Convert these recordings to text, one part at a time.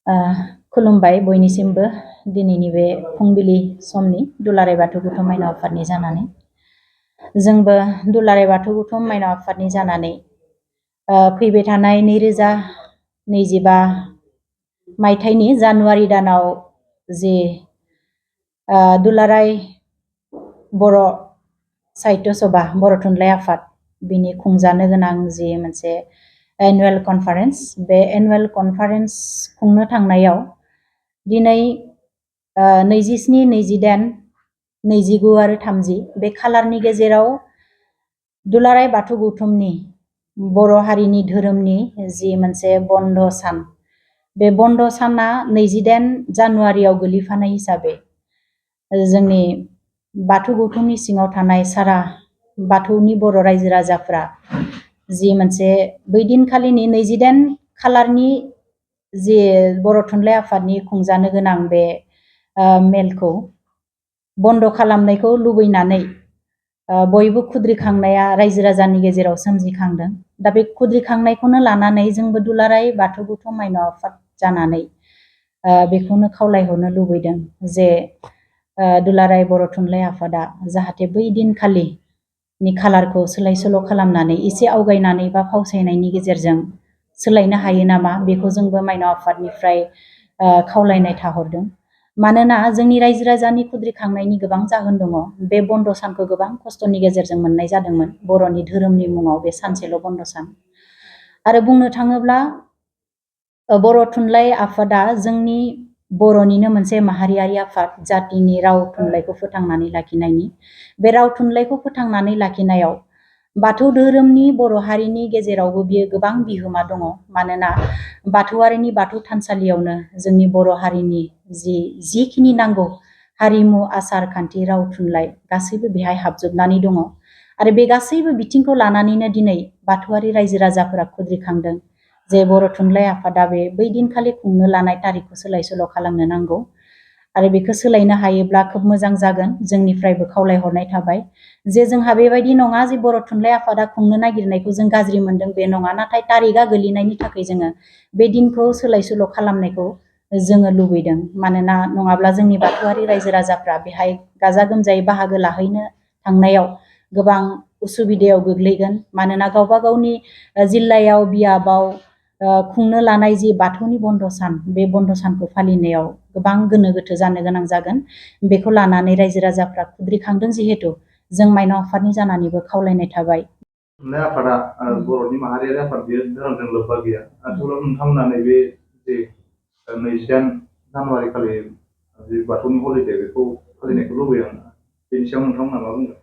खुलुमबाय बयनिसिमबो दिनैनि बे फुंबिलि समनि दुलाराय बाथौ गौथुम माइनाव आफादनि जानानै जोंबो दुलाराय बाथौ गौथुम माइनाव आफादनि जानानै फैबाय थानाय 2025 मायथाइनि जानुवारि दानाव जे दुलाराय बर' साहित्य सभा बर' थुनलाइ आफाद बिनि खुंजानो गोनां जि मोनसे एनुवेल कनफारेन्स बे एनुवेल कनफारेन्स खुंनो थांनायाव दिनै 27, 28, 29 आरो 30 बे खालारनि गेजेराव दुलाराय बाथौ गौथुमनि बर' हारिनि धोरोमनि जि मोनसे बन्द सान बे बन्द साना 28 जानुवारियाव गोलैफानाय हिसाबै जोंनि बाथौ गौथुमनि सिङाव थानाय सारा बाथौनि बर' रायजो राजाफ्रा जि मोनसे बै दिनखालिनि 28 खालारनि जि बर' थुनलाइ आफादनि खुंजानो गोनां बे मेलखौ बन्द खालामनायखौ लुबैनानै बयबो खुद्रिखांनाया रायजो राजानि गेजेराव सोमजिखांदों। दा बे खुद्रिखांनायखौनो लानानै जोंबो दुलाराय बाथौ गौथुम माइनाव आफाद जानानै बेखौनो खावलायहरनो लुबैदों जे दुलाराय बर' थुनलाइ आफादा जाहाथे बै दिनखालिनि खालारखौ सोलाय सोल' खालामनानै एसे आवगायनानै बा फावसायनायनि गेजेरजों सोलायनो हायो नामा बेखौ जोंबो माइनाव आफादनिफ्राय खावलायनाय थाहरदों। मानोना जोंनि रायजो राजानि खुद्रिखांनायनि गोबां जाहोन दङ। बे बन्द सानखौ गोबां खस्थ'नि गेजेरजों मोननाय जादोंमोन बर'नि धोरोमनि मुङाव बे सानसेल' बन्द सान। आरो बुंनो थाङोब्ला बर' थुनलाइ आफादा जोंनि बर'निनो मोनसे माहारियारि आफाद जातिनि राव थुनलाइखौ फोथांनानै लाखिनायनि बे राव थुनलाइखौ फोथांनानै लाखिनायाव बाथौ धोरोमनि बर' हारिनि गेजेरावबो बियो गोबां बिहोमा दङ। मानोना बाथौआरिनि बाथौ थानसालियावनो जोंनि बर' हारिनि जिखिनि नांगौ हारिमु आसार खान्थि राव थुनलाइ गासैबो बेहाय हाबजोबनानै दङ। आरो बे गासैबो बिथिंखौ लानानैनो दिनै बाथौआरि रायजो राजाफोरा खुद्रिखांदों जे बर' थुनलाइ आफादा बै दिनखालि खुंनो लानाय तारिखखौ सोलाय सोल' खालामनो नांगौ आरो बेखौ सोलायनो हायोब्ला खोब मोजां जागोन। जोंनिफ्रायबो खावलायहरनाय थाबाय जे जोंहा बेबायदि नङा जे बर' थुनलाइ आफादा खुंनो नागिरनायखौ जों गाज्रि मोनदों बे नङा, नाथाय तारिखआ गोलैनायनि थाखाय जोङो बे दिनखौ सोलाय सोल' खालामनायखौ जोङो लुबैदों। मानोना नङाब्ला जोंनि बाथौआरि रायजो राजाफ्रा बेहाय गाजा गोमजायै बाहागो लाहैनो थांनायाव गोबां उसुबिदायाव गोग्लैगोन। मानोना गावबा गावनि जिल्लायाव बियाबाव खुंनो लानाय जि बाथौनि बन्द सान बे बन्द सानखौ फालिनायाव गोबां गोनो गोथो जानो गोनां जागोन। बेखौ लानानै रायजो राजाफ्रा खुद्रिखांदों जिहेतु जों माइनाव आफादनि जानानैबो खावलायनाय थाबाय। थुनलाइ आफादा बर'नि माहारियारि आफाद बेयो धोरोमजों लोब्बा गैया। आथिखालाव नोंथांमोना नैबे जे 28 जानुवारि खालि जि बाथौनि हलिडे बेखौ फालिनायखौ लुबैयो आं। बेनि सायाव नोंथांमोना मा बुंगोन?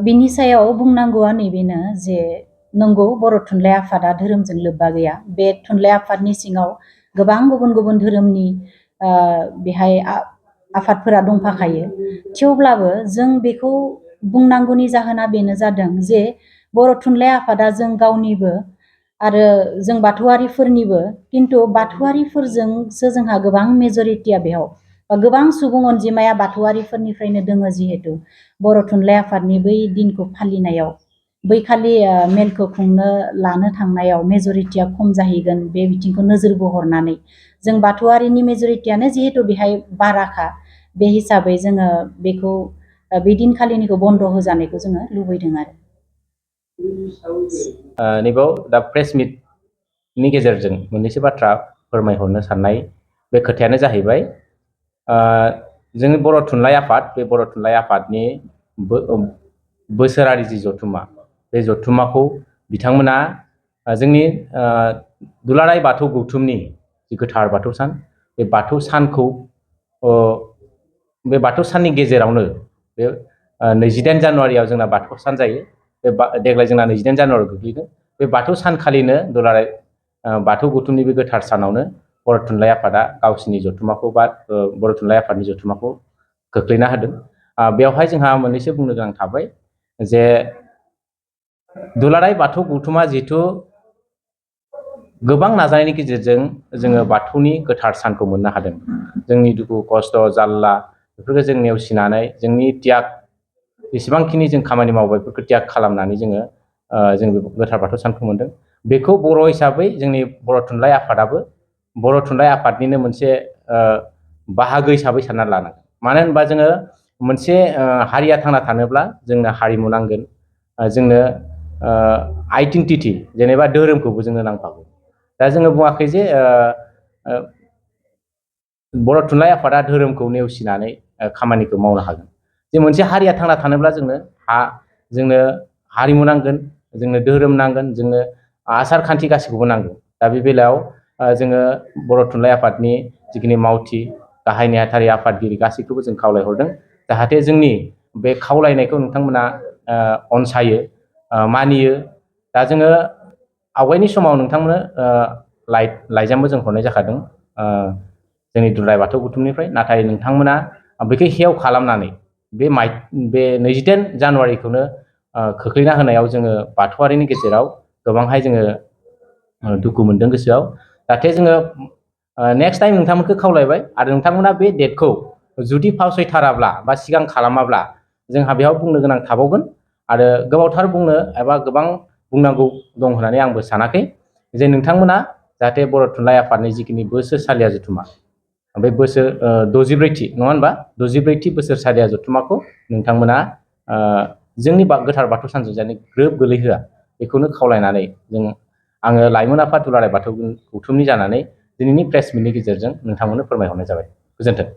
बिनि सायाव बुंनांगौआ नैबेनो जे नंगौ बर' थुनलाइ आफादा धोरोमजों लोब्बा गैया। बे थुनलाइ आफादनि सिङाव गोबां गुबुन गुबुन धोरोमनि बेहाय आफादफोरा दंफाखायो। थेवब्लाबो जों बेखौ बुंनांगौनि जाहोना बेनो जादों जे बर' थुनलाइ आफादा जों गावनिबो आरो जों बाथौआरिफोरनिबो, किन्तु बाथौआरिफोरजोंसो जोंहा गोबां मेजरिटिया बेयाव गोबां सुबुं अनजिमाया बाथौआरिफोरनिफ्रायनो दोङो जिहेतु बर' थुनलाइ आफादनि बै दिनखौ फालिनायाव बैखालि मेलखौ खुंनो लानो थांनायाव मेजरिटिया खम जाहैगोन बे बिथिंखौ नोजोर बोहरनानै जों बाथौआरिनि मेजरिटियानो जिहेतु बेहाय बाराखा बे हिसाबै जोङो बेखौ बे दिनखालिनिखौ बन्द होजानायखौ जोङो लुबैदों आरो। नैबाव दा प्रेस मिटनि गेजेरजों मोननैसो बाथ्रा फोरमायहरनो साननाय बे खोथायानो जाहैबाय जोंनि बर' थुनलाइ आफाद बे बर' थुनलाइ आफादनि बोसोरारि जि जथुम्मा बे जथुम्माखौ बिथांमोना जोंनि दुलाराय बाथौ गौथुमनि जि गोथार बाथौ सान बे बाथौ सानखौ बे बाथौ साननि गेजेरावनो बे 28 जानुवारियाव जोंना बाथौ सान जायो। बे देग्लाय जोंना 28 जानुवारियाव गोग्लैदों। बे बाथौ सानखालिनो दुलाराय बाथौ गौथुमनि बे गोथार सानावनो बर' थुनलाइ आफादा गावसिनि जथुम्माखौ बा बर' थुनलाइ आफादनि जथुम्माखौ खोख्लैना होदों। बेवहाय जोंहा मोननैसो बुंनो गोनां थाबाय जे दुलाराय बाथौ गौथुमा जिहेथु गोबां नाजानायनि गेजेरजों जोङो बाथौनि गोथार सानखौ मोननो हादों। जोंनि दुखु खस्थ' जारला बेफोरखौ जों नेवसिनानै जोंनि त्याग जेसेबांखिनि जों खामानि मावबाय बेफोरखौ त्याग खालामनानै जों बे गोथार बाथौ सानखौ मोनदों। बेखौ बर' हिसाबै जोंनि बर' थुनलाइ आफादाबो बर' थुनलाइ आफादनिनो मोनसे बाहागो हिसाबै सानना लानांगोन। मानो होनबा जोङो मोनसे हारिया थांना थानोब्ला जोंनो हारिमु नांगोन, जोंनो आइडेन्टिटि जेनेबा धोरोमखौबो जोंनो नांफागौ। दा जोङो बुङाखै जे बर' थुनलाइ आफादा धोरोमखौ नेवसिनानै खामानिखौ मावनो हागोन। जे मोनसे हारिया थांना थानोब्ला जोंनो हारिमु नांगोन, जोंनो धोरोम नांगोन, जोंनो आसार खान्थि गासैखौबो नांगौ। दा बे बेलायाव जोङो बर' थुनलाइ आफादनि जिखिनि मावथि, गाहाय नेहाथारि आफादगिरि गासैखौबो जों खावलायहरदों जाहाथे जोंनि बे खावलायनायखौ नोंथांमोना अनसायो, मानियो। दा जोङो आवगायनि समाव नोंथांमोननो लाइजामबो जों हरनाय जाखादों जोंनि दुलाराय बाथौ गौथुमनिफ्राय। नाथाय नोंथांमोना बेखौ हेव खालामनानै बे 28 जानुवारिखौनो खोख्लैना होनायाव जोङो बाथौआरिनि गेजेराव गोबांहाय जोङो दुखु मोनदों गोसोआव। जाहाथे जोङो नेक्स्ट टाइम नोंथांमोनखौ खावलायबाय आरो नोंथांमोना बे डेटखौ जुदि फावसायथाराब्ला बा सिगां खालामाब्ला जोंहा बेयाव बुंनो गोनां थाबावगोन आरो गोबावथार बुंनो एबा गोबां बुंनांगौ दं होननानै आंबो सानाखै। जे नोंथांमोना जाहाथे बर' थुनलाइ आफादनि जिखिनि बोसोरसालिया जथुमा, बे 64थि नङा होनबा, 64थि बोसोरसालिया जथुमाखौ नोंथांमोना जोंनि गोथार बाथौ सानजोंजानो ग्रोब गोलैहोआ, बेखौनो खावलायनानै आङो लाइमोन आफाद दुलाराय बाथौ गौथुमनि जानानै दिनैनि प्रेस मिटनि गेजेरजों नोंथांमोननो फोरमायहरनाय जाबाय। गोजोन्थों।